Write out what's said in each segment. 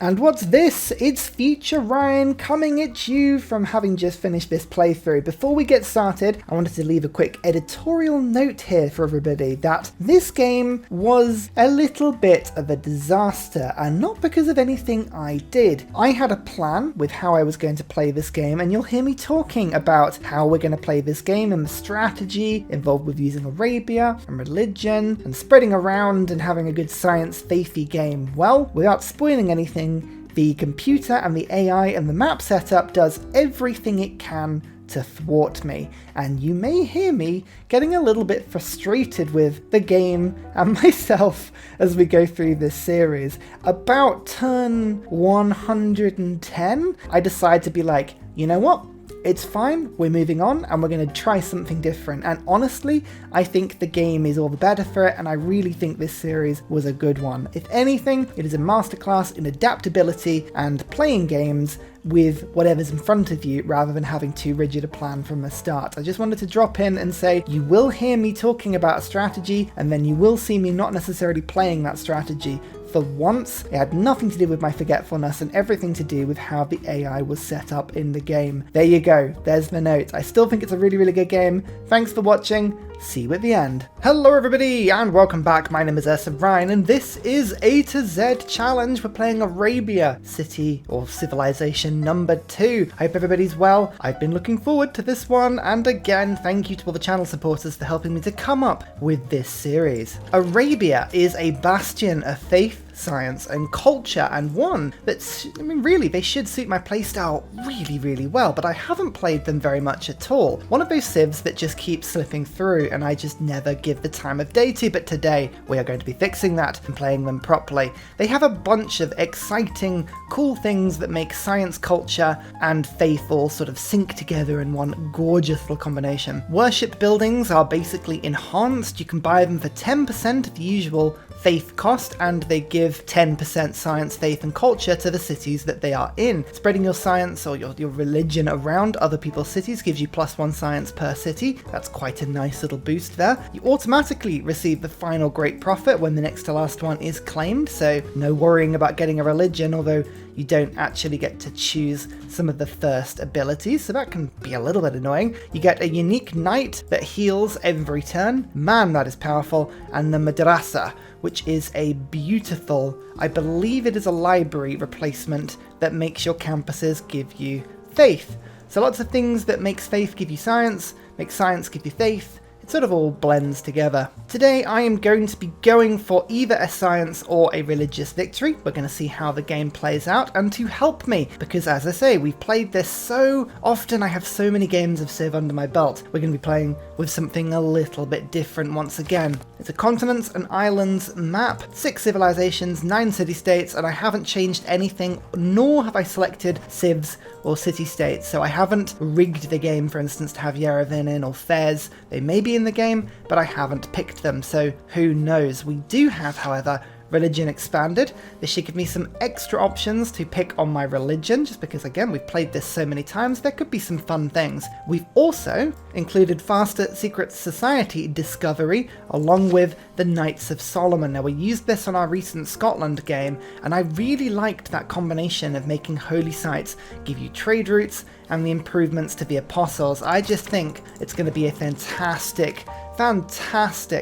And what's this? It's Future Ryan coming at you from having just finished this playthrough. Before we get started, I wanted to leave a quick editorial note here for everybody that this game was a little bit of a disaster, and not because of anything I did. I had a plan with how I was going to play this game, and you'll hear me talking about how we're going to play this game and the strategy involved with using Arabia and religion and spreading around and having a good science faithy game. Well, without spoiling anything, the computer and the AI and the map setup does everything it can to thwart me, and you may hear me getting a little bit frustrated with the game and myself as we go through this series. About turn 110, I decide to be like, you know what? It's fine, we're moving on, and we're going to try something different. And honestly, I think the game is all the better for it, and I really think this series was a good one. If anything, it is a masterclass in adaptability and playing games with whatever's in front of you rather than having too rigid a plan from the start. I just wanted to drop in and say you will hear me talking about a strategy, and then you will see me not necessarily playing that strategy. For once, it had nothing to do with my forgetfulness and everything to do with how the AI was set up in the game. There you go, there's the note. I still think it's a really, really good game. Thanks for watching. See you at the end. Hello everybody and welcome back. My name is Ursa Ryan and this is A to Z challenge. We're playing Arabia, city or civilization number 2. I hope everybody's well. I've been looking forward to this one, and again, thank you to all the channel supporters for helping me to come up with this series. Arabia is a bastion of faith, science and culture, and one that's, I mean, really, they should suit my playstyle really, really well, but I haven't played them very much at all. One of those civs that just keeps slipping through and I just never give the time of day to, but today we are going to be fixing that and playing them properly. They have a bunch of exciting, cool things that make science, culture and faith all sort of sync together in one gorgeous little combination. Worship buildings are basically enhanced. You can buy them for 10% of the usual faith cost, and they give 10% science, faith and culture to the cities that they are in. Spreading your science or your religion around other people's cities gives you +1 science per city. That's quite a nice little boost there. You automatically receive the final great prophet when the next to last one is claimed, so no worrying about getting a religion, although you don't actually get to choose some of the first abilities, so that can be a little bit annoying. You get a unique knight that heals every turn. Man, that is powerful. And the madrasa, which is a beautiful, I believe it is a library replacement that makes your campuses give you faith. So lots of things that makes faith give you science, makes science give you faith. It sort of all blends together. Today I am going to be going for either a science or a religious victory. We're going to see how the game plays out, and to help me, because as I say, we've played this so often, I have so many games of Civ under my belt. We're going to be playing with something a little bit different once again. It's a continents and islands map, 6 civilizations, 9 city-states, and I haven't changed anything, nor have I selected civs or city-states, so I haven't rigged the game, for instance, to have Yerevan or Fez. They may be in the game, but I haven't picked them, so who knows. We do have, however, religion expanded. This should give me some extra options to pick on my religion, just because, again, we've played this so many times, there could be some fun things. We've also included faster secret society discovery, along with the Knights of Solomon. Now, we used this on our recent Scotland game, and I really liked that combination of making holy sites give you trade routes and the improvements to the apostles. I just think it's going to be a fantastic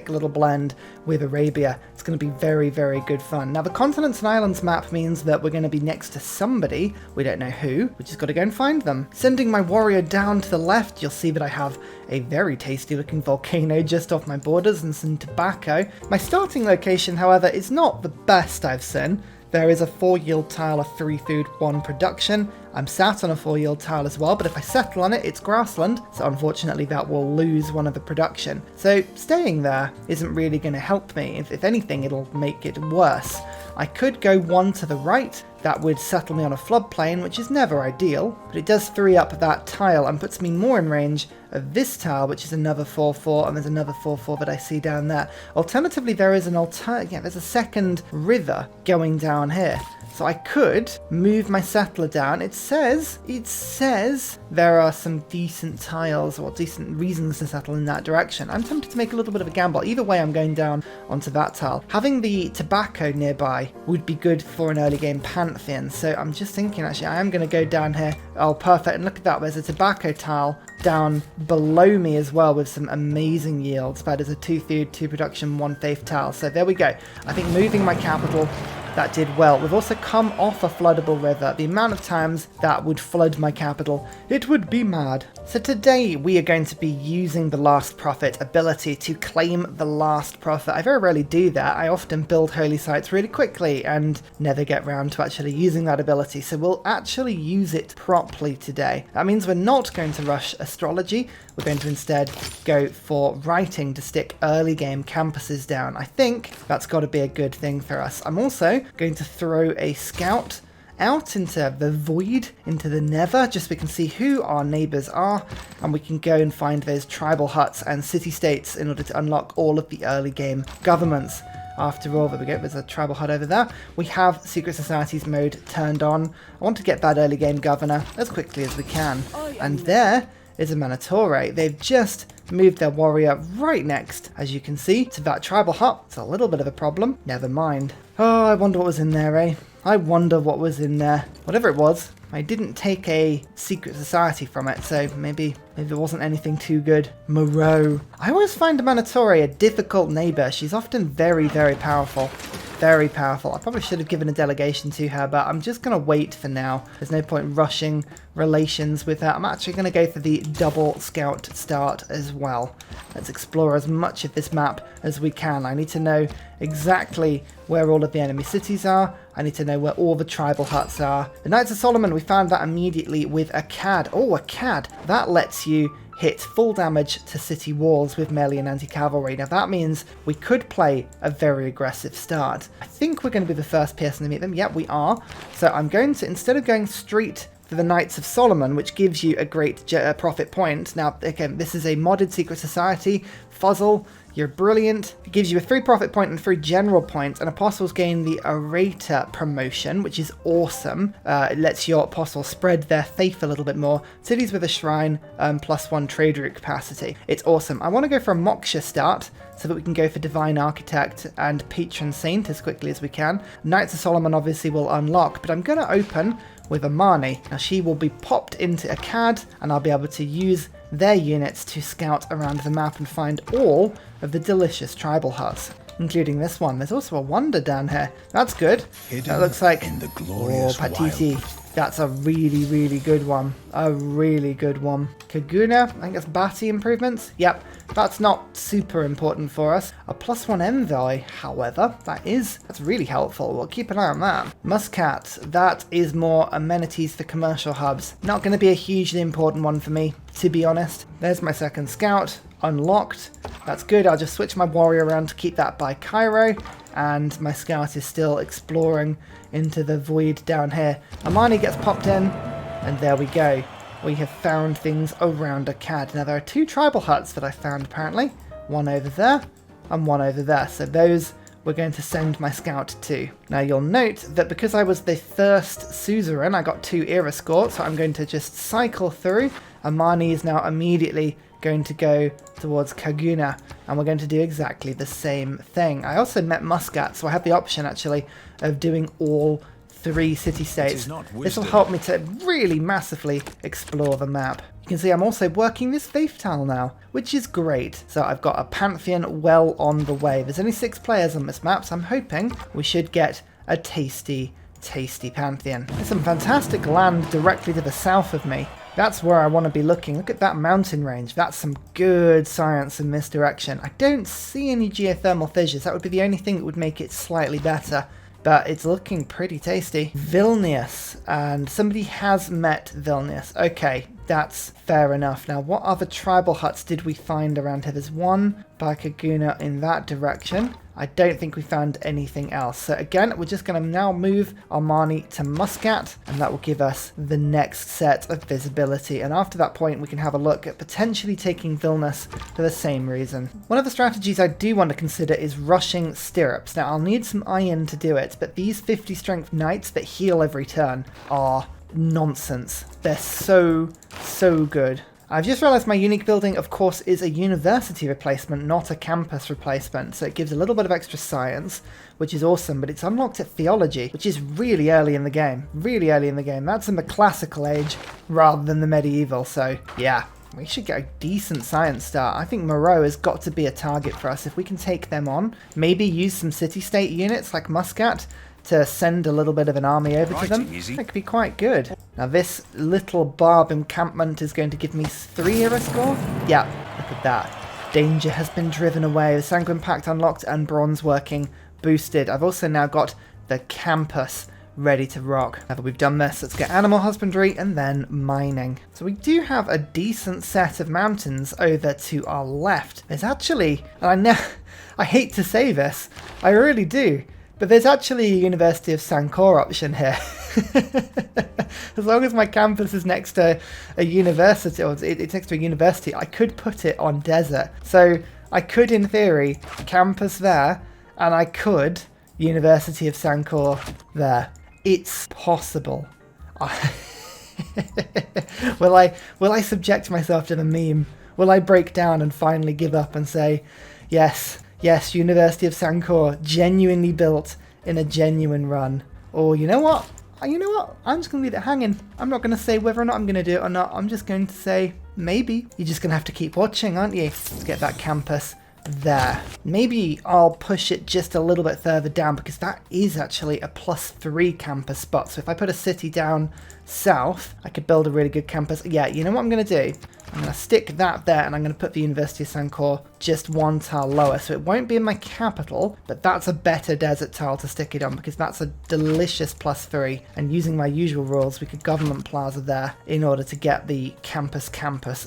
little blend with Arabia. It's going to be very, very good fun. Now, the continents and islands map means that we're going to be next to somebody. We don't know who. We just got to go and find them. Sending my warrior down to the left, you'll see that I have a very tasty looking volcano just off my borders and some tobacco. My starting location, however, is not the best I've seen. There is a 4-yield tile of 3 food, 1 production. I'm sat on a 4-yield tile as well, but if I settle on it, it's grassland, so unfortunately that will lose 1 of the production. So staying there isn't really going to help me. If anything, it'll make it worse. I could go 1 to the right. That would settle me on a floodplain, which is never ideal, but it does free up that tile and puts me more in range of this tile, which is another 4-4, and there's another 4-4 that I see down there. Alternatively, there is there's a second river going down here. So I could move my settler down. It says there are some decent tiles or decent reasons to settle in that direction. I'm tempted to make a little bit of a gamble. Either way, I'm going down onto that tile. Having the tobacco nearby would be good for an early game pant Pantheon. So I'm just thinking, actually, I am going to go down here. Oh, perfect. And look at that. There's a tobacco tile down below me as well with some amazing yields. That is a 2 food, 2 production, 1 faith tile. So there we go. I think moving my capital, that did well. We've also come off a floodable river. The amount of times that would flood my capital, it would be mad. So today we are going to be using the Last Prophet ability to claim the Last Prophet. I very rarely do that. I often build holy sites really quickly and never get round to actually using that ability. So we'll actually use it properly today. That means we're not going to rush astrology. We're going to instead go for writing to stick early game campuses down. I think that's got to be a good thing for us. I'm also going to throw a scout out into the void, into the nether, just so we can see who our neighbours are, and we can go and find those tribal huts and city-states in order to unlock all of the early game governments. After all, there we go, there's a tribal hut over there. We have Secret Societies mode turned on. I want to get that early game governor as quickly as we can. And there is a Manatore. They've just moved their warrior right next, as you can see, to that tribal hut. It's a little bit of a problem. Never mind. Oh, I wonder what was in there, eh? I wonder what was in there. Whatever it was, I didn't take a secret society from it, so maybe it wasn't anything too good. Moreau. I always find Manatore a difficult neighbour. She's often very, very powerful. Very powerful. I probably should have given a delegation to her, but I'm just going to wait for now. There's no point rushing relations with her. I'm actually going to go for the double scout start as well. Let's explore as much of this map as we can. I need to know exactly where all of the enemy cities are. I need to know where all the tribal huts are. The Knights of Solomon, we found that immediately with a CAD. Oh, a CAD. That lets you hit full damage to city walls with melee and anti-cavalry. Now that means we could play a very aggressive start. I think we're going to be the first person to meet them. Yep, we are. So I'm going to, instead of going straight for the Knights of Solomon, which gives you a great profit point. Now, again, this is a modded secret society. Fuzzle, you're brilliant. It gives you a 3 profit point and 3 general points, and apostles gain the orator promotion, which is awesome. It lets your apostles spread their faith a little bit more. Cities with a shrine, +1 trade route capacity. It's awesome. I want to go for a moksha start, so that we can go for Divine Architect and Patron Saint as quickly as we can. Knights of Solomon obviously will unlock, but I'm going to open with Amani. Now she will be popped into a CAD, and I'll be able to use their units to scout around the map and find all of the delicious tribal huts, including this one. There's also a wonder down here. That's good. That looks like Patiti. That's a really, really good one. A really good one. Kaguna, I think that's Bati improvements. Yep, that's not super important for us. A +1 envoy, however, that's really helpful. We'll keep an eye on that. Muscat, that is more amenities for commercial hubs. Not going to be a hugely important one for me, to be honest. There's my second scout, unlocked. That's good. I'll just switch my warrior around to keep that by Cairo. And my scout is still exploring into the void down here. Amani gets popped in, and there we go. We have found things around a CAD. Now there are 2 tribal huts that I found apparently. One over there, and one over there. So those we're going to send my scout to. Now you'll note that because I was the first suzerain, I got 2 ear escorts, so I'm going to just cycle through. Amani is now immediately going to go towards Kaguna, and we're going to do exactly the same thing. I also met Muscat, so I have the option actually of doing all 3 city-states. This will help me to really massively explore the map. You can see I'm also working this faith tile now, which is great. So I've got a Pantheon well on the way. There's only 6 players on this map, so I'm hoping we should get a tasty Pantheon. There's some fantastic land directly to the south of me. That's where I want to be looking. Look at that mountain range. That's some good science in this direction. I don't see any geothermal fissures. That would be the only thing that would make it slightly better. But it's looking pretty tasty. Vilnius. And somebody has met Vilnius. Okay, that's fair enough. Now, what other tribal huts did we find around here? There's one by Kaguna in that direction. I don't think we found anything else. So again, we're just going to now move Armani to Muscat, and that will give us the next set of visibility. And after that point, we can have a look at potentially taking Vilnius for the same reason. One of the strategies I do want to consider is rushing stirrups. Now, I'll need some iron to do it, but these 50 strength knights that heal every turn are nonsense. They're so good. I've just realised my unique building, of course, is a university replacement, not a campus replacement. So it gives a little bit of extra science, which is awesome, but it's unlocked at theology, which is really early in the game. Really early in the game. That's in the classical age rather than the medieval. So yeah, we should get a decent science start. I think Moreau has got to be a target for us. If we can take them on, maybe use some city-state units like Muscat to send a little bit of an army over to them. That could be quite good. Now this little barb encampment is going to give me 3 era score. Yeah, look at that. Danger has been driven away. The Sanguine Pact unlocked and bronze working boosted. I've also now got the campus ready to rock. Now that we've done this, let's get animal husbandry and then mining. So we do have a decent set of mountains over to our left. There's actually, and I know, I hate to say this, I really do, but there's actually a University of Sankor option here. As long as my campus is next to a university, or it's next to a university, I could put it on desert. So I could, in theory, campus there, and I could University of Sankor there. It's possible. Will I subject myself to the meme? Will I break down and finally give up and say, yes, University of Sankor, genuinely built in a genuine run? Or you know what? I'm just going to leave it hanging. I'm not going to say whether or not I'm going to do it or not. I'm just going to say maybe. You're just going to have to keep watching, aren't you? Let's get that campus there. Maybe I'll push it just a little bit further down because that is actually a +3 campus spot. So if I put a city down south, I could build a really good campus. Yeah, you know what I'm going to do? I'm going to stick that there and I'm going to put the University of Sankor just 1 tile lower. So it won't be in my capital, but that's a better desert tile to stick it on because that's a delicious +3. And using my usual rules, we could government plaza there in order to get the campus,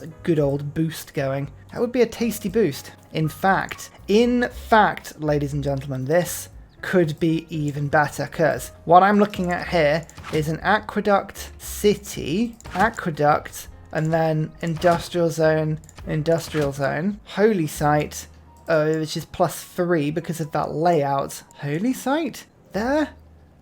a good old boost going. That would be a tasty boost. In fact, ladies and gentlemen, this could be even better because what I'm looking at here is an aqueduct city, and then industrial zone, holy site, which is +3 because of that layout. Holy site? There?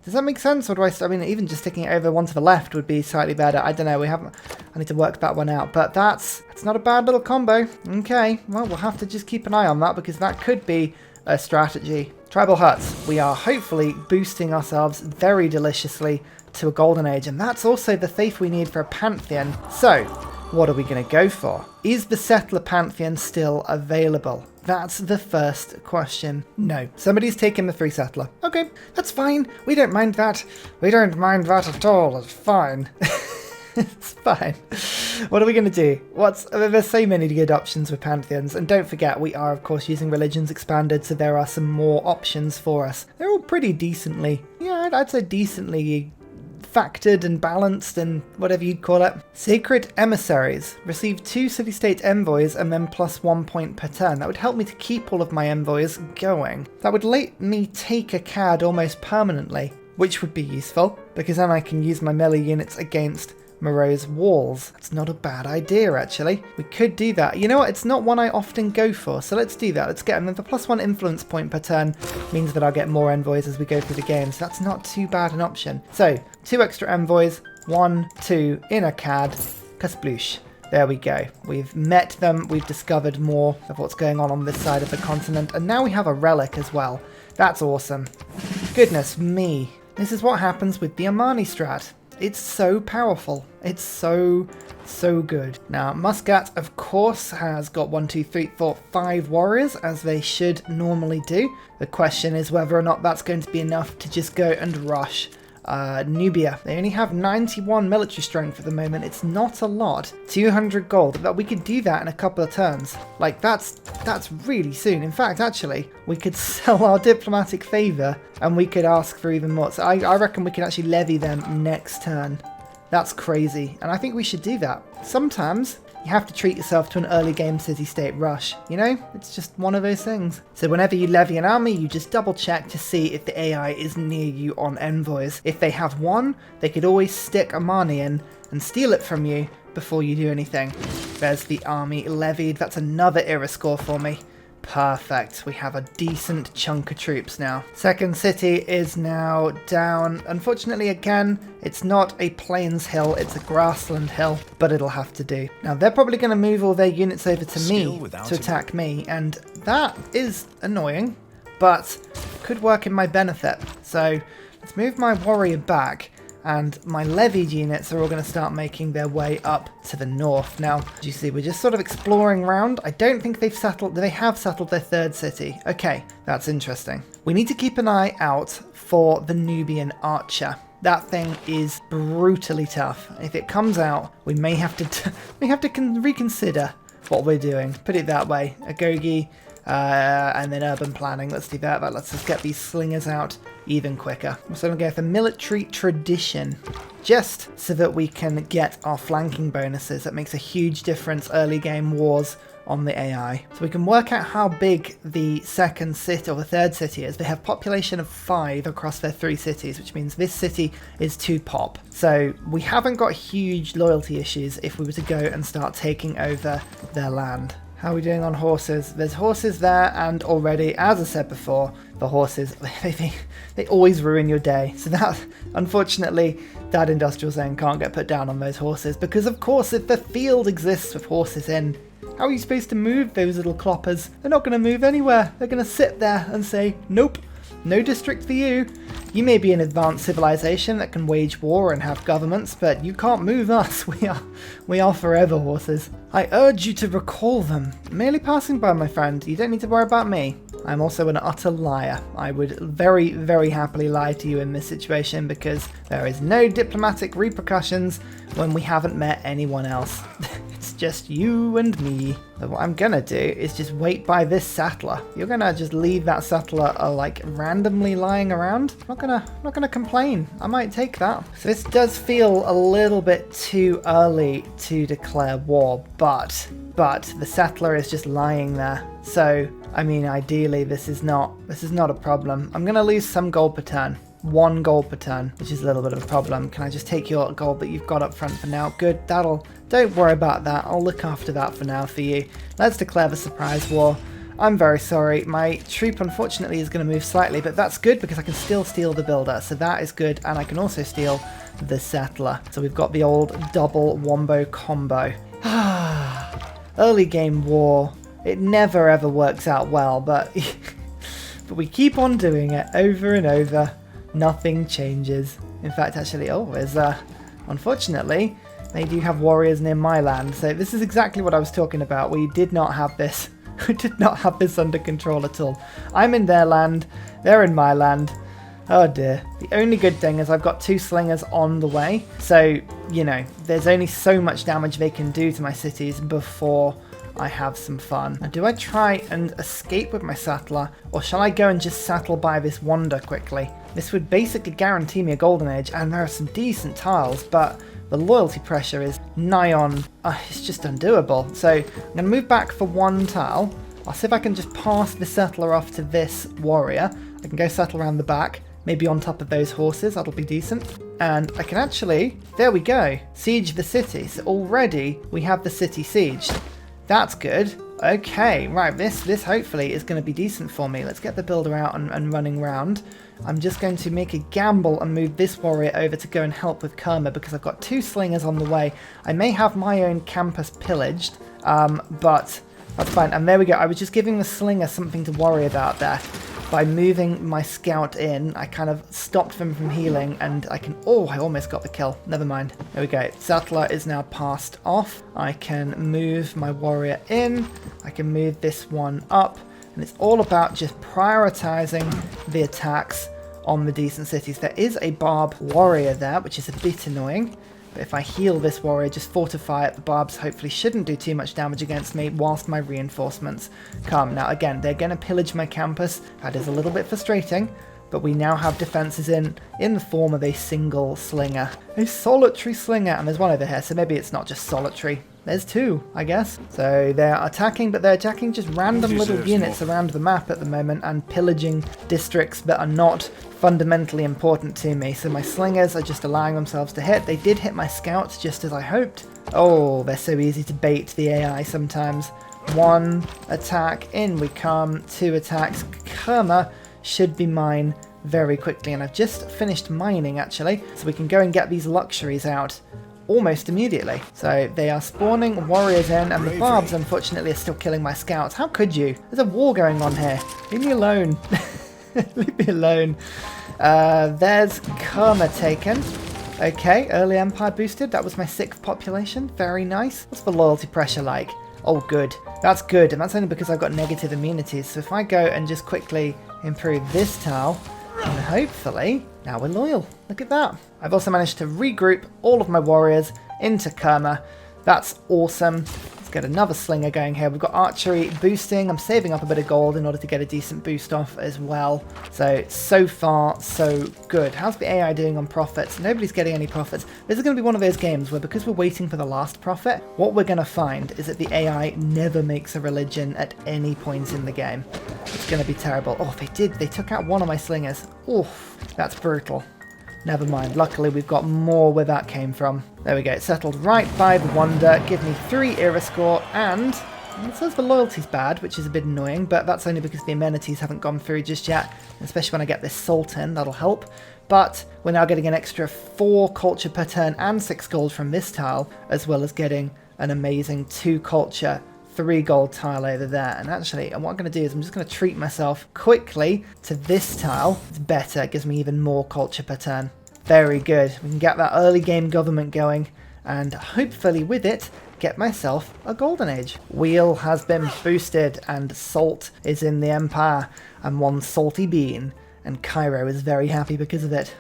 Does that make sense? Or do I mean, even just sticking it over one to the left would be slightly better. I don't know. I need to work that one out. But that's not a bad little combo. Okay. Well, we'll have to just keep an eye on that because that could be a strategy. Tribal huts. We are hopefully boosting ourselves very deliciously to a golden age. And that's also the faith we need for a pantheon. So, what are we going to go for? Is the settler pantheon still available? That's the first question. No. Somebody's taken the 3 settler. Okay, that's fine. We don't mind that. We don't mind that at all. It's fine. It's fine. What are we going to do? There's so many good options with pantheons. And don't forget, we are, of course, using Religions Expanded, so there are some more options for us. They're all pretty decently, yeah, I'd say decently factored and balanced and whatever you'd call it. Sacred Emissaries. Receive 2 city-state envoys and then +1 point per turn. That would help me to keep all of my envoys going. That would let me take a CAD almost permanently, which would be useful because then I can use my melee units against Moreau's walls. That's not a bad idea, actually. We could do that. You know what? It's not one I often go for, so let's do that. Let's get them. The +1 influence point per turn means that I'll get more envoys as we go through the game, so that's not too bad an option. So, 2 extra envoys, 1, 2 in a CAD, kasploosh. There we go. We've met them, we've discovered more of what's going on this side of the continent, and now we have a relic as well. That's awesome. Goodness me. This is what happens with the Amani strat. It's so powerful. It's so good. Now, Muscat, of course, has got 1, 2, 3, 4, 5 warriors, as they should normally do. The question is whether or not that's going to be enough to just go and rush Nubia. They only have 91 military strength at the moment. It's not a lot. 200 gold. But we could do that in a couple of turns. Like, that's really soon. In fact, actually, we could sell our diplomatic favour and we could ask for even more. So I reckon we can actually levy them next turn. That's crazy. And I think we should do that. Sometimes you have to treat yourself to an early game city-state rush. You know, it's just one of those things. So whenever you levy an army, you just double check to see if the AI is near you on envoys. If they have 1, they could always stick Amani in and steal it from you before you do anything. There's the army levied. That's another era score for me. Perfect. We have a decent chunk of troops now. Second city is now down. Unfortunately, again, it's not a plains hill, it's a grassland hill, but it'll have to do. Now, they're probably going to move all their units over to me to attack me, and that is annoying, but could work in my benefit. So let's move my warrior back, and my levied units are all going to start making their way up to the north. Now, as you see, we're just sort of exploring around. I don't think they have settled their third city. Okay, that's interesting. We need to keep an eye out for the Nubian archer. That thing is brutally tough. If it comes out, we may have to reconsider what we're doing. Put it that way. Agogi, and then urban planning. Let's do that. Let's just get these slingers out even quicker. So I'm going to go for military tradition, just so that we can get our flanking bonuses. That makes a huge difference early game wars on the AI. So we can work out how big the second city or the third city is. They have population of 5 across their 3 cities, which means this city is 2 pop. So we haven't got huge loyalty issues if we were to go and start taking over their land. How are we doing on horses? There's horses there, and already, as I said before, the horses, they always ruin your day. So that, unfortunately, that industrial zone can't get put down on those horses, because of course if the field exists with horses in, how are you supposed to move those little cloppers? They're not going to move anywhere. They're going to sit there and say, nope, no district for you. You may be an advanced civilization that can wage war and have governments, but you can't move us. We are forever horses. I urge you to recall them. Merely passing by, my friend. You don't need to worry about me. I'm also an utter liar. I would very, very happily lie to you in this situation, because there is no diplomatic repercussions when we haven't met anyone else. It's just you and me. But what I'm gonna do is just wait by this settler. You're gonna just leave that settler like randomly lying around? I'm not gonna complain. I might take that. So this does feel a little bit too early to declare war, but the settler is just lying there. So I mean, ideally this is not a problem. I'm gonna lose some gold per turn. 1 gold per turn, which is a little bit of a problem. Can I just take your gold that you've got up front for now? Good, don't worry about that. I'll look after that for now for you. Let's declare the surprise war. I'm very sorry. My troop unfortunately is going to move slightly, but that's good because I can still steal the builder. So that is good, and I can also steal the settler. So we've got the old double wombo combo. Early game war. It never ever works out well, but we keep on doing it over and over. Nothing changes. In fact, actually, unfortunately, they do have warriors near my land. So this is exactly what I was talking about. We did not have this. We did not have this under control at all. I'm in their land. They're in my land. Oh dear. The only good thing is I've got 2 slingers on the way. So, you know, there's only so much damage they can do to my cities before I have some fun. Now, do I try and escape with my settler, or shall I go and just settle by this wonder quickly? This would basically guarantee me a golden age, and there are some decent tiles, but the loyalty pressure is nigh on. It's just undoable. So I'm going to move back for 1 tile. I'll see if I can just pass the settler off to this warrior. I can go settle around the back, maybe on top of those horses. That'll be decent. And I can actually, there we go, siege the city. So already we have the city sieged. That's good. Okay, right, this hopefully is going to be decent for me. Let's get the builder out and running around. I'm just going to make a gamble and move this warrior over to go and help with Kerma, because I've got 2 slingers on the way. I may have my own campus pillaged, but that's fine. And there we go. I was just giving the slinger something to worry about there. By moving my scout in, I kind of stopped them from healing, and I can... Oh, I almost got the kill. Never mind. There we go. Settler is now passed off. I can move my warrior in. I can move this one up. And it's all about just prioritizing the attacks on the decent cities. There is a barb warrior there, which is a bit annoying. But if I heal this warrior, just fortify it, the barbs hopefully shouldn't do too much damage against me whilst my reinforcements come. Now again, they're going to pillage my campus. That is a little bit frustrating, but we now have defenses in the form of a single slinger. A solitary slinger, and there's one over here, so maybe it's not just solitary. There's 2, I guess. So they're attacking, but they're attacking just random little units around the map at the moment and pillaging districts that are not fundamentally important to me. So my slingers are just allowing themselves to hit. They did hit my scouts just as I hoped. Oh, they're so easy to bait the AI sometimes. 1 attack, in we come, 2 attacks. Kerma should be mine very quickly, and I've just finished mining actually, so we can go and get these luxuries out almost immediately. So they are spawning warriors in, and the barbs unfortunately are still killing my scouts. How could you? There's a war going on here. Leave me alone. Leave me alone. There's Kerma taken. Okay, early empire boosted. That was my 6th population. Very nice. What's the loyalty pressure like? Oh, good. That's good, and that's only because I've got negative immunities. So if I go and just quickly improve this tile, and hopefully now we're loyal. Look at that. I've also managed to regroup all of my warriors into Kerma. That's awesome. Let's get another slinger going here. We've got archery boosting. I'm saving up a bit of gold in order to get a decent boost off as well. So far, so good. How's the AI doing on profits? Nobody's getting any profits. This is going to be one of those games where, because we're waiting for the last profit, what we're going to find is that the AI never makes a religion at any point in the game. It's going to be terrible. Oh, they took out one of my slingers. Oof, that's brutal. Never mind. Luckily, we've got more where that came from. There we go. It settled right by the wonder. Give me 3 era score, and it says the loyalty's bad, which is a bit annoying, but that's only because the amenities haven't gone through just yet. Especially when I get this salt in, that'll help. But we're now getting an extra 4 culture per turn and 6 gold from this tile, as well as getting an amazing 2 culture, 3 gold tile over there. And actually, what I'm going to do is I'm just going to treat myself quickly to this tile. It's better. It gives me even more culture per turn. Very good. We can get that early game government going, and hopefully with it, get myself a golden age. Wheel has been boosted, and salt is in the empire, and 1 salty bean. And Cairo is very happy because of it.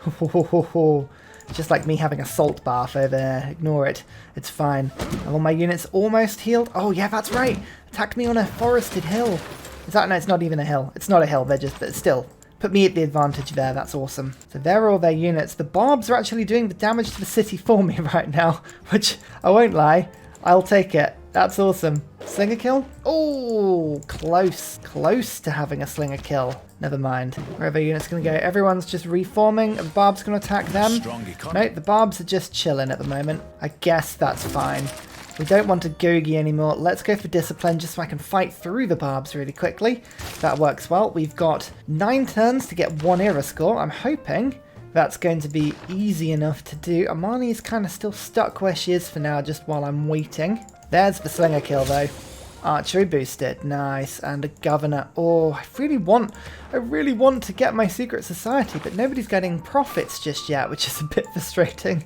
Just like me having a salt bath over there. Ignore it. It's fine. Are all my units almost healed? Oh yeah, that's right. Attacked me on a forested hill. Is that? No, it's not even a hill. It's not a hill. They're just, but still. Put me at the advantage there. That's awesome. So there are all their units. The barbs are actually doing the damage to the city for me right now, which I won't lie. I'll take it. That's awesome. Slinger kill? Oh, close. Close to having a slinger kill. Never mind. Where are their units going to go? Everyone's just reforming. The barbs going to attack them. Nope, the barbs are just chilling at the moment. I guess that's fine. We don't want a Gogi anymore. Let's go for discipline just so I can fight through the barbs really quickly. That works well. We've got 9 turns to get 1 era score. I'm hoping that's going to be easy enough to do. Amani is kind of still stuck where she is for now, just while I'm waiting. There's the slinger kill though. Archery boosted, nice, and a governor. Oh, I really want to get my secret society, but nobody's getting profits just yet, which is a bit frustrating.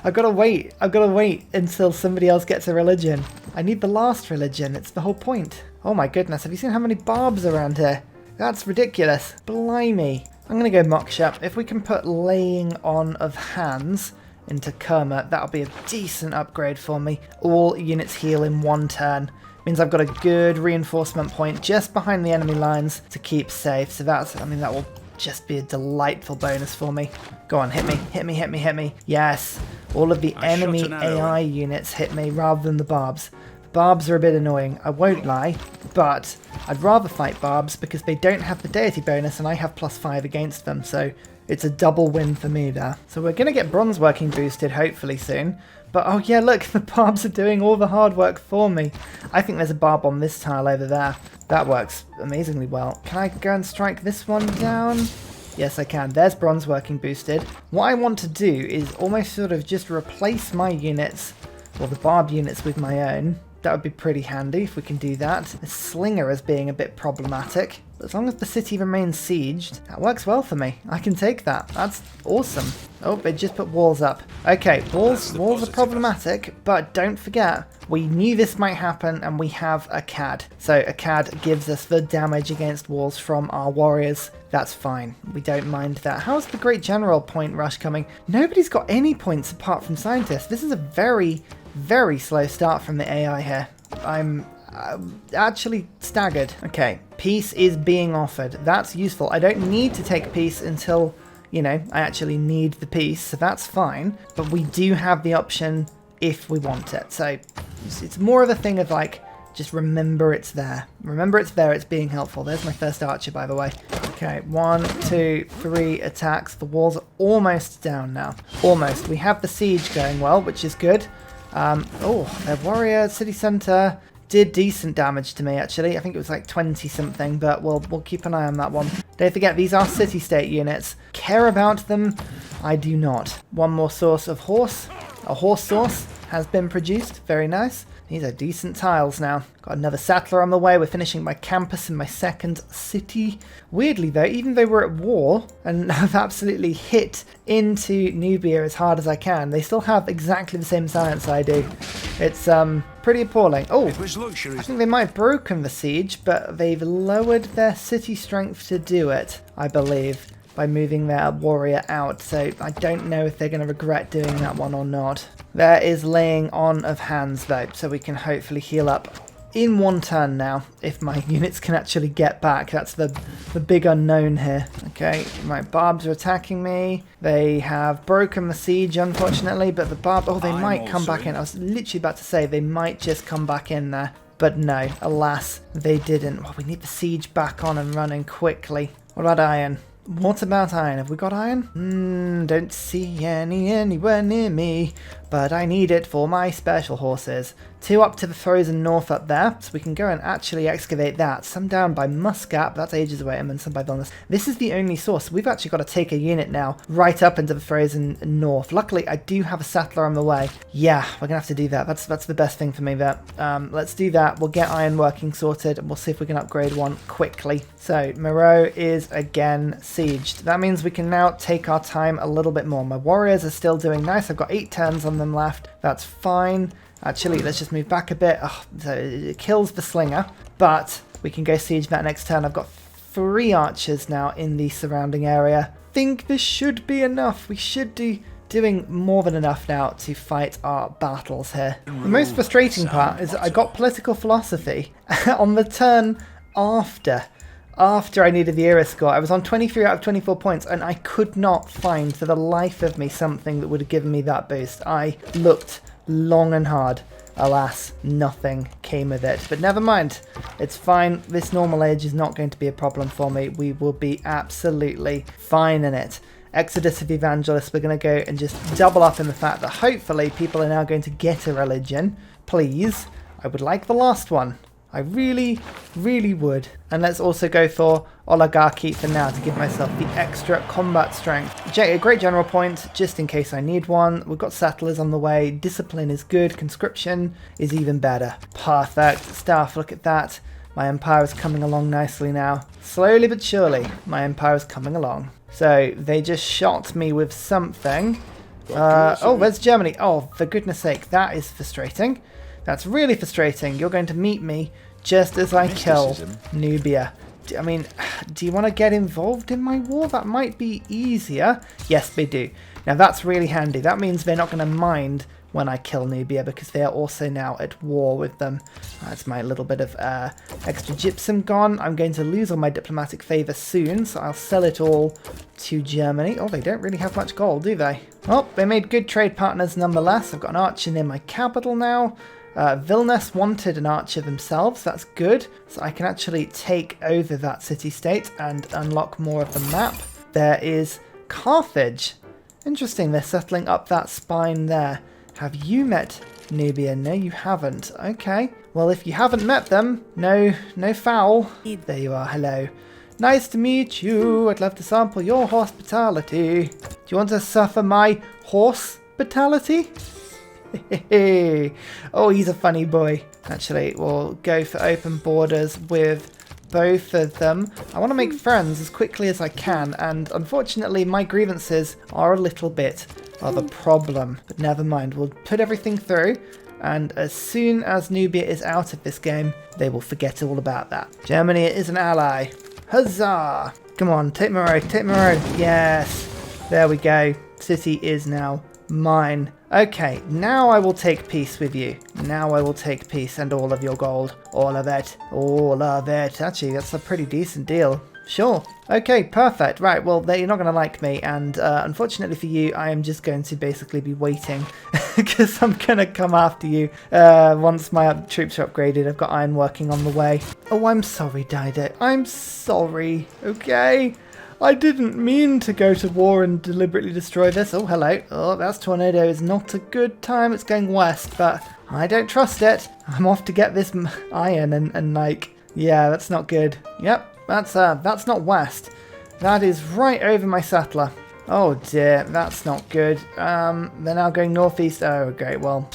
I've got to wait until somebody else gets a religion. I need the last religion, it's the whole point. Oh my goodness, have you seen how many barbs around here? That's ridiculous. Blimey. I'm going to go Moksha. If we can put laying on of hands into Kerma, that'll be a decent upgrade for me. All units heal in 1 turn. Means I've got a good reinforcement point just behind the enemy lines to keep safe. So that's, I mean, that will just be a delightful bonus for me. Go on, hit me, hit me, hit me, hit me. Yes, all of the enemy AI units hit me rather than the barbs. The barbs are a bit annoying, I won't lie, but I'd rather fight barbs because they don't have the deity bonus and I have +5 against them. So it's a double win for me there. So we're going to get bronze working boosted hopefully soon. But oh yeah, look, the barbs are doing all the hard work for me. I think there's a barb on this tile over there. That works amazingly well. Can I go and strike this one down? Yes, I can. There's bronze working boosted. What I want to do is almost sort of just replace my units, or the barb units, with my own. That would be pretty handy if we can do that. The slinger is being a bit problematic. As long as the city remains sieged, that works well for me. I can take that. That's awesome. Oh, they just put walls up. Okay, walls are problematic, but don't forget, we knew this might happen and we have a CAD. So a CAD gives us the damage against walls from our warriors. That's fine. We don't mind that. How's the Great General point rush coming? Nobody's got any points apart from scientists. This is a very, very slow start from the AI here. I'm actually staggered. Okay, peace is being offered. That's useful. I don't need to take peace until, you know, I actually need the peace, so that's fine. But we do have the option if we want it. So it's more of a thing of like, just remember it's there. Remember it's there, it's being helpful. There's my first archer, by the way. Okay, 1, 2, 3 attacks. The walls are almost down now. Almost. We have the siege going well, which is good. Oh, their warrior, city centre, did decent damage to me, actually. I think it was like 20 something, but we'll keep an eye on that one. Don't forget, these are city-state units. Care about them? I do not. One more source of horse. A horse source has been produced. Very nice. These are decent tiles now. Got another settler on the way. We're finishing my campus in my second city. Weirdly though, even though we're at war and have absolutely hit into Nubia as hard as I can, they still have exactly the same science I do. It's pretty appalling. Oh, I think they might have broken the siege, but they've lowered their city strength to do it, I believe, by moving their warrior out. So I don't know if they're going to regret doing that one or not. There is laying on of hands though, so we can hopefully heal up in one turn now, if my units can actually get back. That's the big unknown here. Okay, my barbs are attacking me. They have broken the siege, unfortunately, but the barb... Oh, they might come back in. I was literally about to say they might just come back in there. But no, alas, they didn't. Well, we need the siege back on and running quickly. What about iron? What about iron? Have we got iron? Don't see any anywhere near me, but I need it for my special horses. 2 up to the frozen north up there, so we can go and actually excavate that. Some down by Muscat, but that's ages away, and then some by Vilnius. This is the only source. We've actually got to take a unit now right up into the frozen north. Luckily, I do have a settler on the way. Yeah, we're gonna have to do that. That's the best thing for me there. Let's do that. We'll get iron working sorted, and we'll see if we can upgrade one quickly. So Moreau is again sieged. That means we can now take our time a little bit more. My warriors are still doing nice. I've got 8 turns on them left. That's fine. Actually, let's just move back a bit. Oh, so it kills the slinger, but we can go siege that next turn. I've got 3 archers now in the surrounding area. Think this should be enough. We should be doing more than enough now to fight our battles here. The most frustrating part is that I got political philosophy on the turn after I needed the era score. I was on 23 out of 24 points, and I could not find for the life of me something that would have given me that boost. I looked long and hard. Alas, nothing came of it. But never mind. It's fine. This normal age is not going to be a problem for me. We will be absolutely fine in it. Exodus of Evangelists, we're going to go and just double up in the fact that hopefully people are now going to get a religion. Please. I would like the last one. I really, really would. And let's also go for oligarchy for now to give myself the extra combat strength. A great general point, just in case I need one. We've got settlers on the way. Discipline is good. Conscription is even better. Perfect stuff. Look at that. My empire is coming along nicely now. Slowly but surely, my empire is coming along. So they just shot me with something. Oh, where's Germany? Oh, for goodness sake, that is frustrating. That's really frustrating. You're going to meet me just as I kill Nubia. I mean, do you want to get involved in my war? That might be easier. Yes, they do. Now that's really handy. That means they're not going to mind when I kill Nubia because they are also now at war with them. That's my little bit of extra gypsum gone. I'm going to lose all my diplomatic favour soon, so I'll sell it all to Germany. Oh, they don't really have much gold, do they? Oh, they made good trade partners nonetheless. I've got an archer near my capital now. Vilnius wanted an archer themselves, that's good. So I can actually take over that city-state and unlock more of the map. There is Carthage. Interesting, they're settling up that spine there. Have you met Nubia? No, you haven't. Okay. Well, if you haven't met them, no foul. There you are, hello. Nice to meet you. I'd love to sample your hospitality. Do you want to suffer my horse-spitality? Oh, he's a funny boy. Actually, we'll go for open borders with both of them. I want to make friends as quickly as I can, and unfortunately my grievances are a little bit of a problem. But never mind, we'll put everything through, and as soon as Nubia is out of this game, they will forget all about that. Germany is an ally. Huzzah! Come on, take Moreau, take Moreau. Yes, there we go. City is now mine. Okay, now I will take peace with you. Now I will take peace and all of your gold. All of it. All of it. Actually, that's a pretty decent deal. Sure. Okay, perfect. Right, well, you're not going to like me, and unfortunately for you, I am just going to basically be waiting, because I'm going to come after you once my troops are upgraded. I've got iron working on the way. Oh, I'm sorry, Dido. I'm sorry, okay? I didn't mean to go to war and deliberately destroy this. Oh, hello. Oh, that's tornado is not a good time. It's going west, but I don't trust it. I'm off to get this iron and like, yeah, that's not good. Yep, that's not west. That is right over my settler. Oh dear, that's not good. They're now going northeast. Oh, great. Well,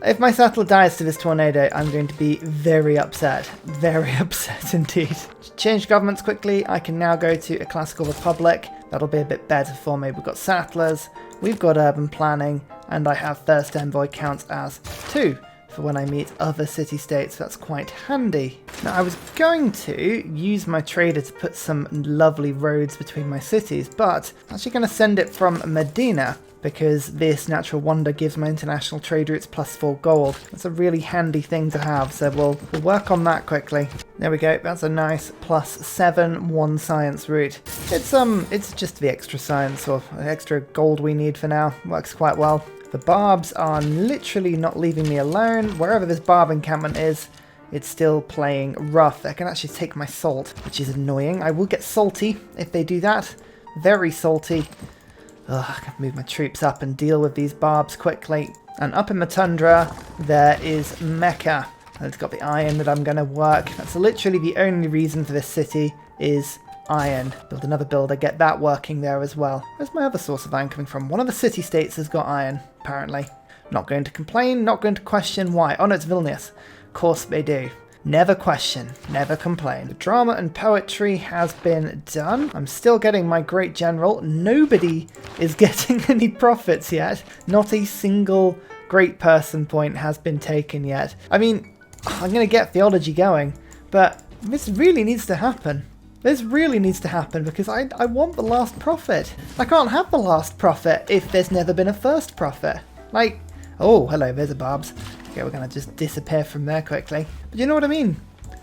if my settler dies to this tornado, I'm going to be very upset. Very upset indeed. Change governments quickly. I can now go to a classical republic. That'll be a bit better for me. We've got settlers, we've got urban planning, and I have first envoy counts as 2 for when I meet other city-states. That's quite handy. Now, I was going to use my trader to put some lovely roads between my cities, but I'm actually going to send it from Medina, because this natural wonder gives my international trade routes +4 gold. That's a really handy thing to have, so we'll work on that quickly. There we go, that's a nice +7 1 science route. It's just the extra science or extra gold we need for now. Works quite well. The barbs are literally not leaving me alone. Wherever this barb encampment is, it's still playing rough. They can actually take my salt, which is annoying. I will get salty if they do that. Very salty. Ugh, I can move my troops up and deal with these barbs quickly. And up in the tundra, there is Mecca. And it's got the iron that I'm going to work. That's literally the only reason for this city is iron. Build another builder, get that working there as well. Where's my other source of iron coming from? One of the city-states has got iron, apparently. Not going to complain, not going to question why. Oh no, it's Vilnius. Of course they do. Never question, never complain. The drama and poetry has been done. I'm still getting my great general. Nobody is getting any profits yet. Not a single great person point has been taken yet. I mean, I'm going to get theology going, but this really needs to happen. This really needs to happen because I want the last prophet. I can't have the last prophet if there's never been a first prophet. Like, oh, hello, there's a barbs. Okay, we're going to just disappear from there quickly. But you know what I mean?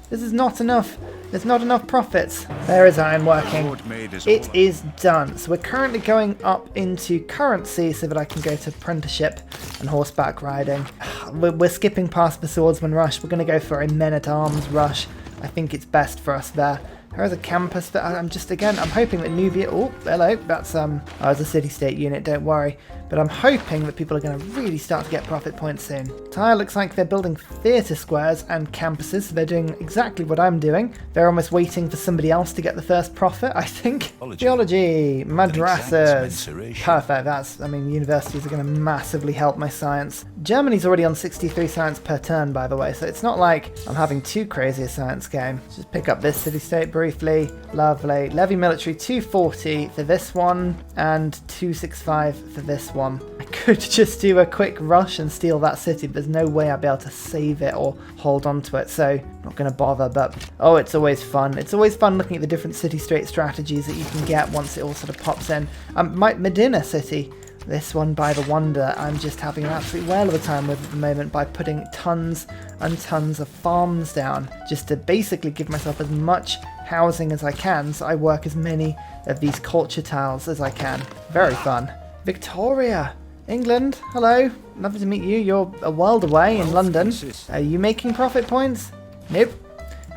This is not enough. There's not enough profits. There is iron working. It is done. So we're currently going up into currency so that I can go to apprenticeship and horseback riding. We're skipping past the swordsman rush. We're going to go for a men-at-arms rush. I think it's best for us there. There is a campus that I'm hoping that Nubia, oh, hello, that's, it's a city-state unit, don't worry. But I'm hoping that people are going to really start to get profit points soon. Tyre looks like they're building theatre squares and campuses, so they're doing exactly what I'm doing. They're almost waiting for somebody else to get the first profit, I think. Theology, madrasas, perfect, universities are going to massively help my science. Germany's already on 63 science per turn, by the way, so it's not like I'm having too crazy a science game. Just pick up this city-state briefly, lovely. Levy military 240 for this one, and 265 for this one. I could just do a quick rush and steal that city, but there's no way I'd be able to save it or hold on to it, so I'm not going to bother, but oh, it's always fun. It's always fun looking at the different city-state strategies that you can get once it all sort of pops in. My Medina city, this one by the wonder, I'm just having an absolute whale of a time with at the moment by putting tons and tons of farms down, just to basically give myself as much housing as I can, so I work as many of these culture tiles as I can. Very fun. Victoria, England, hello, lovely to meet you. You're a world away in London. Are you making profit points? Nope.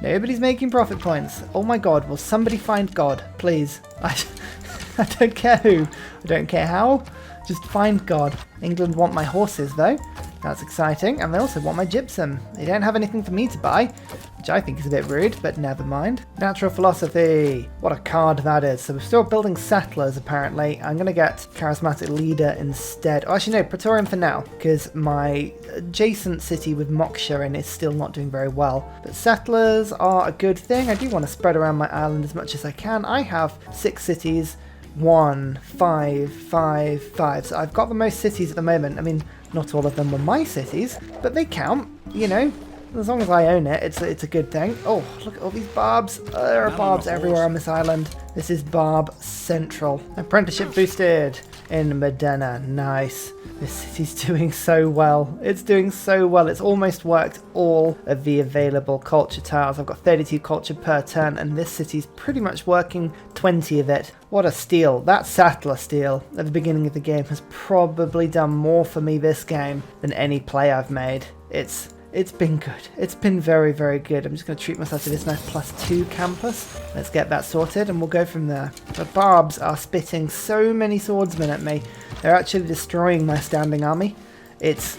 Nobody's making profit points. Oh my god, will somebody find God, please? I don't care who. I don't care how. Just find God. England want my horses though. That's exciting. And they also want my gypsum. They don't have anything for me to buy, which I think is a bit rude, but never mind. Natural philosophy. What a card that is. So we're still building settlers, apparently. I'm going to get charismatic leader instead. Oh, actually, no, Praetorian for now, because my adjacent city with Moksha in is still not doing very well. But settlers are a good thing. I do want to spread around my island as much as I can. I have 6 cities. 1, 5, 5, 5. So I've got the most cities at the moment. I mean, not all of them were my cities, but they count, you know. As long as I own it, it's a good thing. Oh, look at all these barbs. There are barbs everywhere on this island. This is Barb Central. Apprenticeship boosted in Medina. Nice. This city's doing so well. It's doing so well. It's almost worked all of the available culture tiles. I've got 32 culture per turn, and this city's pretty much working 20 of it. What a steal. That settler steal at the beginning of the game has probably done more for me this game than any play I've made. It's It's been good. It's been very, very good. I'm just going to treat myself to this nice +2 campus. Let's get that sorted and we'll go from there. The barbs are spitting so many swordsmen at me. They're actually destroying my standing army. It's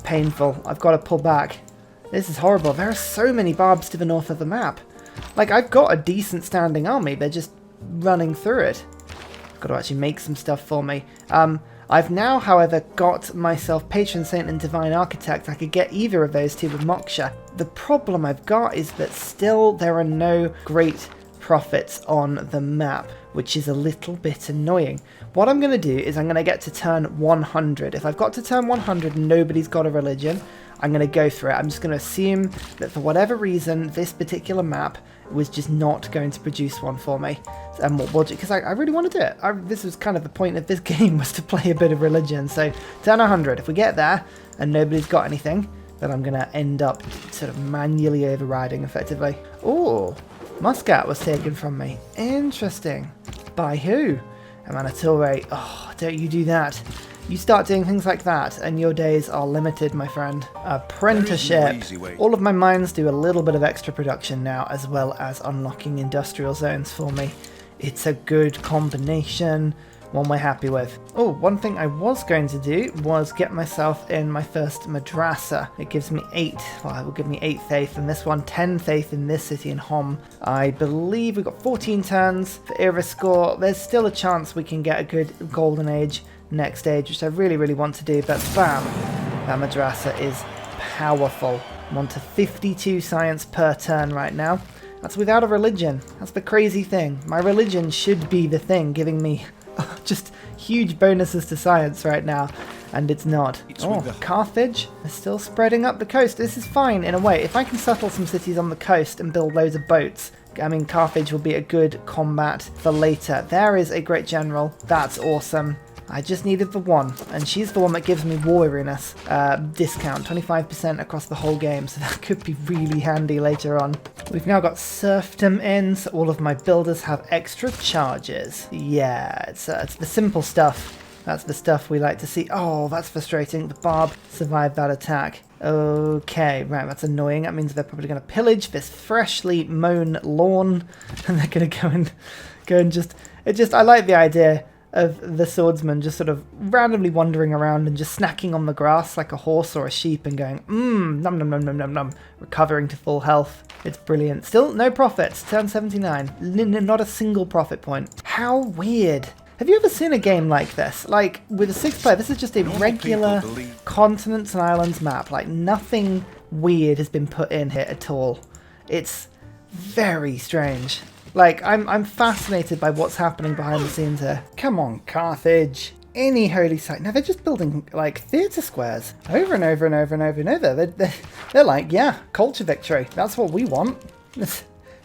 painful. I've got to pull back. This is horrible. There are so many barbs to the north of the map. Like, I've got a decent standing army. They're just running through it. I've got to actually make some stuff for me. I've now, however, got myself Patron Saint and Divine Architect. I could get either of those two with Moksha. The problem I've got is that still there are no great prophets on the map, which is a little bit annoying. What I'm going to do is I'm going to get to turn 100. If I've got to turn 100 and nobody's got a religion, I'm going to go for it. I'm just going to assume that for whatever reason, this particular map was just not going to produce one for me. And what because I really want to do it. This was kind of the point of this game, was to play a bit of religion. So turn 100. If we get there and nobody's got anything, then I'm going to end up sort of manually overriding effectively. Oh, Muscat was taken from me. Interesting. By who? Amanatore. Oh, don't you do that. You start doing things like that, and your days are limited, my friend. Apprenticeship. All of my mines do a little bit of extra production now, as well as unlocking industrial zones for me. It's a good combination, one we're happy with. Oh, one thing I was going to do was get myself in my first madrasa. It gives me 8, well, it will give me 8 faith in this one, 10 faith in this city in Hom. I believe we've got 14 turns for Era score. There's still a chance we can get a good golden age next stage, which I really, really want to do, but bam, that madrasa is powerful. I'm on to 52 science per turn right now. That's without a religion. That's the crazy thing. My religion should be the thing giving me just huge bonuses to science right now, and it's not. Oh, Carthage is still spreading up the coast. This is fine in a way. If I can settle some cities on the coast and build loads of boats, I mean, Carthage will be a good combat for later. There is a great general. That's awesome. I just needed the one, and she's the one that gives me war weariness discount, 25% across the whole game, so that could be really handy later on. We've now got serfdom in, so all of my builders have extra charges. Yeah, it's the simple stuff. That's the stuff we like to see. Oh, that's frustrating. The barb survived that attack. Okay, right, that's annoying. That means they're probably going to pillage this freshly mown lawn, and they're going to go and just... I like the idea of the swordsman just sort of randomly wandering around and just snacking on the grass like a horse or a sheep and going, num num num num num num, recovering to full health. It's brilliant. Still no profits, turn 79. Not a single profit point. How weird. Have you ever seen a game like this? Like, with a 6-player, this is just a regular continents and islands map. Like, nothing weird has been put in here at all. It's very strange. Like, I'm fascinated by what's happening behind the scenes here. Come on, Carthage. Any holy site. Now, they're just building, like, theatre squares. Over and over and over and over and over. They're like, yeah, culture victory. That's what we want.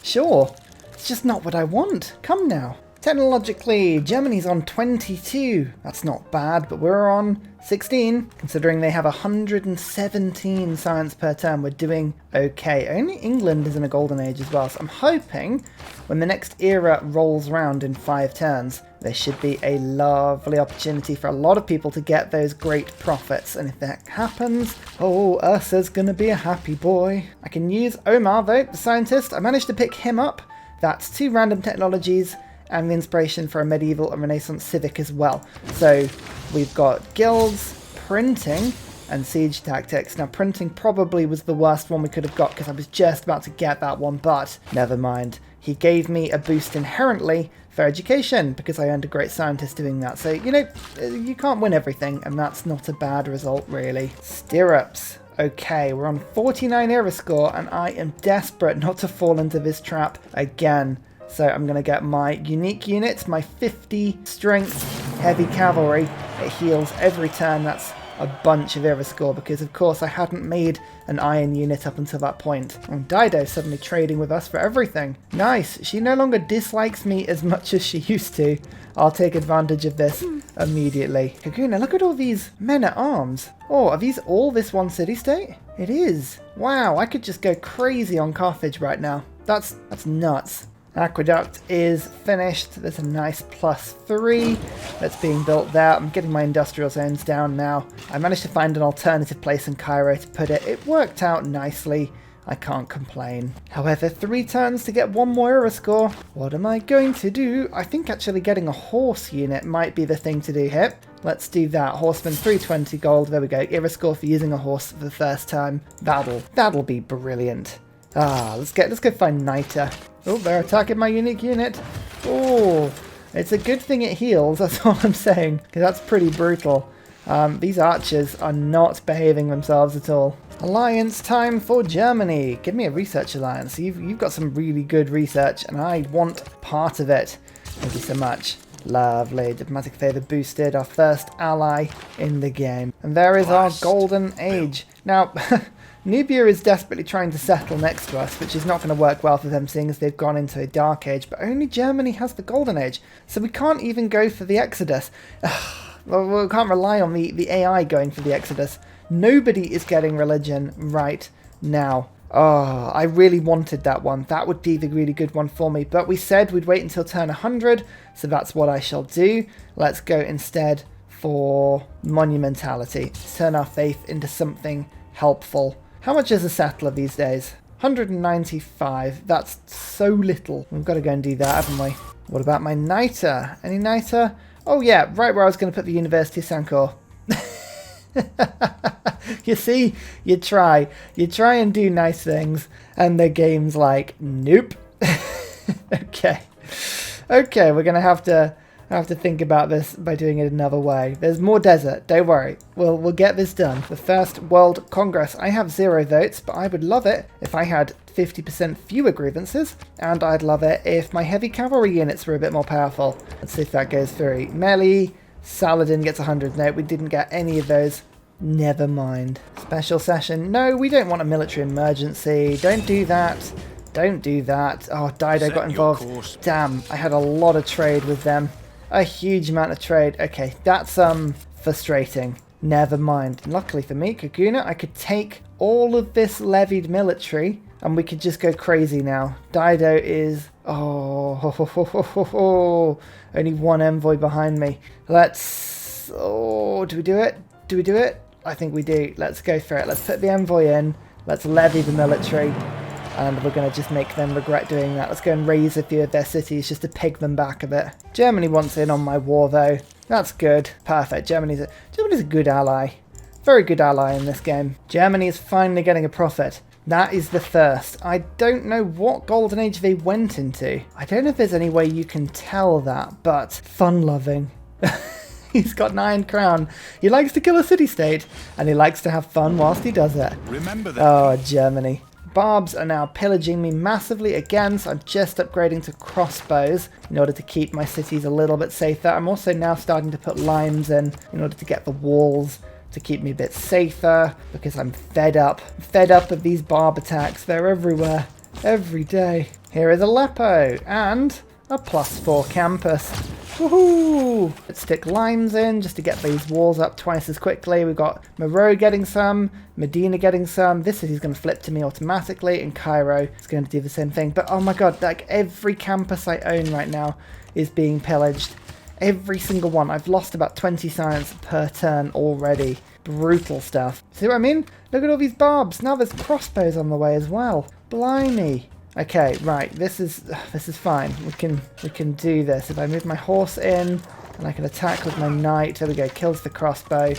Sure. It's just not what I want. Come now. Technologically, Germany's on 22. That's not bad, but we're on 16. Considering they have 117 science per turn, we're doing okay. Only England is in a golden age as well, so I'm hoping when the next era rolls around in 5 turns, there should be a lovely opportunity for a lot of people to get those great profits. And if that happens, oh, Ursa's gonna be a happy boy. I can use Omar, though, the scientist. I managed to pick him up. That's 2 random technologies and the inspiration for a medieval and Renaissance civic as well. So we've got guilds, printing, and siege tactics. Now, printing probably was the worst one we could have got because I was just about to get that one, but never mind. He gave me a boost inherently for education because I earned a great scientist doing that. So, you know, you can't win everything, and that's not a bad result, really. Stirrups. Okay, we're on 49 era score, and I am desperate not to fall into this trap again. So I'm going to get my unique units, my 50 strength heavy cavalry. It heals every turn. That's a bunch of era score because, of course, I hadn't made an iron unit up until that point. And Dido suddenly trading with us for everything. Nice. She no longer dislikes me as much as she used to. I'll take advantage of this immediately. Kaguna, look at all these men-at-arms. Oh, are these all this one city-state? It is. Wow, I could just go crazy on Carthage right now. That's nuts. Aqueduct is finished. There's a nice +3 that's being built there. I'm getting my industrial zones down now. I managed to find an alternative place in Cairo to put it. It worked out nicely. I can't complain. However, 3 turns to get 1 more era score. What am I going to do? I think actually getting a horse unit might be the thing to do here. Let's do that. Horseman, 320 gold. There we go. Era score for using a horse for the first time. That'll be brilliant. Let's go find Niter. Oh, they're attacking my unique unit. Oh, it's a good thing it heals. That's all I'm saying, because that's pretty brutal. These archers are not behaving themselves at all. Alliance time for Germany. Give me a research alliance. You've got some really good research, and I want part of it. Thank you so much. Lovely. Diplomatic favour boosted. Our first ally in the game. And there is our golden age. Now, Nubia is desperately trying to settle next to us, which is not going to work well for them, seeing as they've gone into a dark age. But only Germany has the golden age, so we can't even go for the Exodus. Well, we can't rely on the AI going for the Exodus. Nobody is getting religion right now. Oh, I really wanted that one. That would be the really good one for me. But we said we'd wait until turn 100, so that's what I shall do. Let's go instead for monumentality. Let's turn our faith into something helpful. How much is a settler these days? 195. That's so little. We've got to go and do that, haven't we? What about my Niter? Any Niter? Oh yeah, right where I was going to put the University of Sankor. You see, you try and do nice things, and the game's like, nope. Okay, we're gonna have to think about this by doing it another way. There's more desert, don't worry. We'll get this done. The first World Congress. I have 0 votes, but I would love it if I had 50% fewer grievances, and I'd love it if my heavy cavalry units were a bit more powerful. Let's see if that goes through. Melee, Saladin gets 100. No, we didn't get any of those. Never mind. Special session. No, we don't want a military emergency. Don't do that. Don't do that. Oh, Dido got involved. Damn, I had a lot of trade with them. A huge amount of trade. Okay, that's frustrating. Never mind. Luckily for me, Kakuna, I could take all of this levied military and we could just go crazy now. Dido is... Oh, only 1 envoy behind me. Let's... Oh, do we do it? Do we do it? I think we do. Let's go for it. Let's put the envoy in. Let's levy the military. And we're going to just make them regret doing that. Let's go and raise a few of their cities just to peg them back a bit. Germany wants in on my war, though. That's good. Perfect. Germany's a good ally. Very good ally in this game. Germany is finally getting a profit. That is the first. I don't know what golden age they went into. I don't know if there's any way you can tell that, but fun-loving. He's got 9 crown. He likes to kill a city-state, and he likes to have fun whilst he does it. Remember that. Oh, Germany. Barbs are now pillaging me massively again, so I'm just upgrading to crossbows in order to keep my cities a little bit safer. I'm also now starting to put limes in order to get the walls to keep me a bit safer, because I'm fed up. I'm fed up of these barb attacks. They're everywhere, every day. Here is Aleppo, and a +4 campus. Woohoo! Let's stick limes in just to get these walls up twice as quickly. We've got Moreau getting some, Medina getting some. This city's going to flip to me automatically, and Cairo is going to do the same thing. But oh my god, like every campus I own right now is being pillaged. Every single one. I've lost about 20 science per turn already. Brutal stuff. See what I mean? Look at all these barbs. Now there's crossbows on the way as well. Blimey. Okay, right, this is fine. We can do this. If I move my horse in, and I can attack with my knight. There we go, kills the crossbow.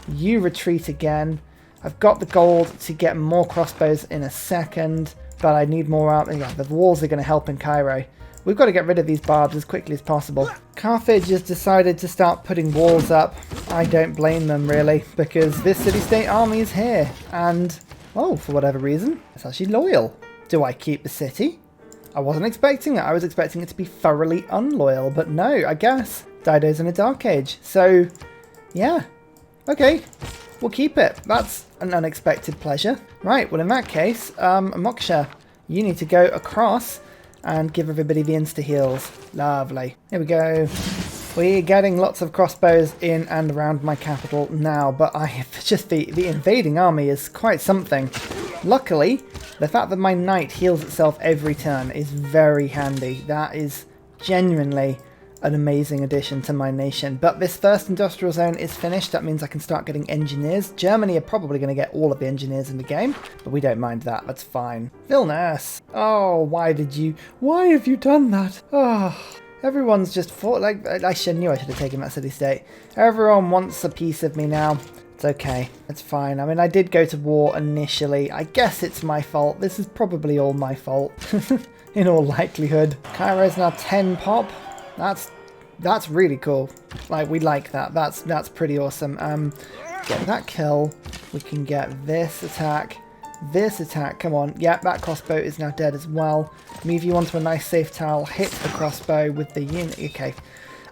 You retreat again. I've got the gold to get more crossbows in a second, but I need more out. Yeah, the walls are going to help in Cairo. We've got to get rid of these barbs as quickly as possible. Carthage has decided to start putting walls up. I don't blame them, really, because this city-state army is here, and, oh, for whatever reason, it's actually loyal. Do I keep the city? I wasn't expecting that. I was expecting it to be thoroughly unloyal, but no, I guess. Dido's in a dark age. So, yeah. Okay, we'll keep it. That's an unexpected pleasure. Right, well in that case, Moksha, you need to go across and give everybody the insta-heals. Lovely. Here we go. We're getting lots of crossbows in and around my capital now, but I have just the invading army is quite something. Luckily, the fact that my knight heals itself every turn is very handy. That is genuinely an amazing addition to my nation. But this first industrial zone is finished. That means I can start getting engineers. Germany are probably going to get all of the engineers in the game, but we don't mind that. That's fine. Vilnius. Oh, why have you done that? Oh, everyone's just fought like, knew I should have taken that city-state. Everyone wants a piece of me now. It's okay. It's fine. I mean, I did go to war initially. I guess it's my fault. This is probably all my fault. In all likelihood. Cairo's now 10 pop. That's really cool. Like, we like that. That's pretty awesome. Get that kill. We can get this attack. This attack. Come on. Yeah, that crossbow is now dead as well. Move you onto a nice safe tile. Hit the crossbow with the unit. Okay.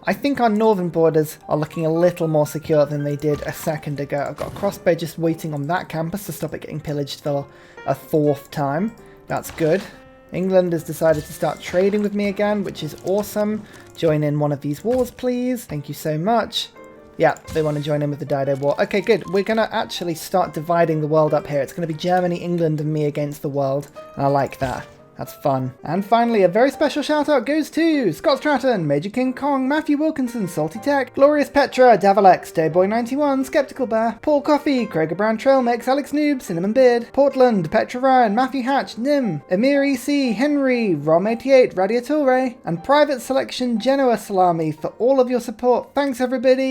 I think our northern borders are looking a little more secure than they did a second ago. I've got a crossbow just waiting on that campus to stop it getting pillaged for a 4th time. That's good. England has decided to start trading with me again, which is awesome. Join in one of these wars, please. Thank you so much. Yeah, they want to join in with the Dido War. Okay, good. We're going to actually start dividing the world up here. It's going to be Germany, England, and me against the world. And I like that. That's fun. And finally, a very special shout out goes to Scott Stratton, Major King Kong, Matthew Wilkinson, Salty Tech, Glorious Petra, Davalex, Dayboy91, Skeptical Bear, Paul Coffey, Kroger Brown Trail Mix, Alex Noob, Cinnamon Beard, Portland, Petra Ryan, Matthew Hatch, Nim, Emir EC, Henry, Rom88, Radiature, and Private Selection Genoa Salami for all of your support. Thanks everybody!